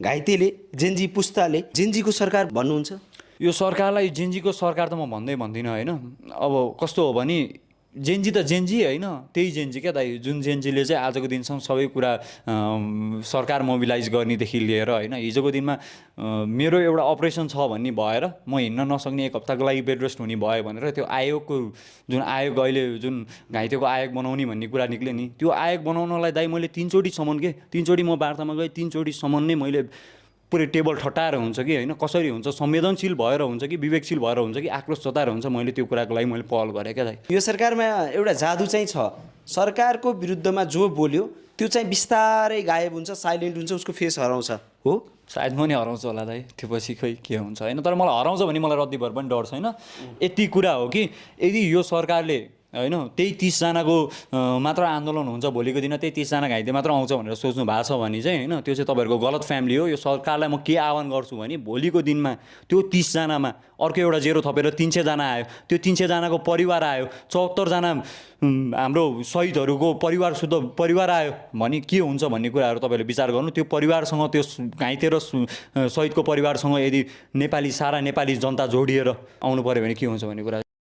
घाइतेले Gen Z पुस्ताले जेनजीको सरकार भन्नुहुन्छ? यो सरकारलाई जेनजीको सरकार त म भन्दिनँ होइन। अब कस्तो हो भने जेनजी त जेनजी होइन, त्यही जेनजी क्या दाइ, जुन जेनजीले चाहिँ आजको दिनसम्म सबै कुरा सरकार मोबिलाइज गर्नेदेखि लिएर होइन। हिजोको दिनमा मेरो एउटा अपरेसन छ भन्ने भएर म हिँड्न नसक्ने, 1 हप्ताको लागि बेड रेस्ट हुने भयो भनेर त्यो आयोगको जुन आयोग अहिले जुन घाइतेको आयोग बनाउने भन्ने कुरा निक्ल्यो नि, त्यो आयोग बनाउनलाई दाइ मैले 3 चोटिसम्म के 3 चोटि म वार्तामा गएँ, 3 चोटिसम्म नै मैले पुरै टेबल ठट्टाएर हुन्छ कि होइन, कसरी हुन्छ, संवेदनशील भएर हुन्छ कि विवेकशील भएर हुन्छ कि आक्रोश जताएर हुन्छ, मैले त्यो कुराको लागि मैले पहल गरेँ क्या दाइ। यो सरकारमा एउटा जादु चाहिँ छ, सरकारको विरुद्धमा जो बोल्यो त्यो चाहिँ बिस्तारै गायब हुन्छ, साइलेन्ट हुन्छ, उसको फेस हराउँछ हो। सायद म नि हराउँछु होला दाइ, त्यो पछि खोइ के हुन्छ होइन। तर मलाई हराउँछ भने मलाई रत्ती भर पनि डर छैन। यति कुरा हो कि यदि यो सरकारले होइन त्यही 30 जनाको मात्र आन्दोलन हुन्छ, भोलिको दिन त्यही 30 जना घाइते मात्र आउँछ भनेर सोच्नु भएको छ भने चाहिँ होइन, त्यो चाहिँ तपाईँहरूको गलत फ्यामिली हो। यो सरकारलाई म के आह्वान गर्छु भने भोलिको दिनमा त्यो 30 जनामा अर्को एउटा जेरो थपेर 300 जना आयो, त्यो 300 जनाको परिवार आयो, 74 जना हाम्रो शहीदहरूको परिवार आयो भने के हुन्छ भन्ने कुराहरू तपाईँले विचार गर्नु। त्यो परिवारसँग, त्यो घाइते र शहीदको परिवारसँग यदि सारा नेपाली जनता जोडिएर आउनु पऱ्यो भने के हुन्छ भन्ने कुरा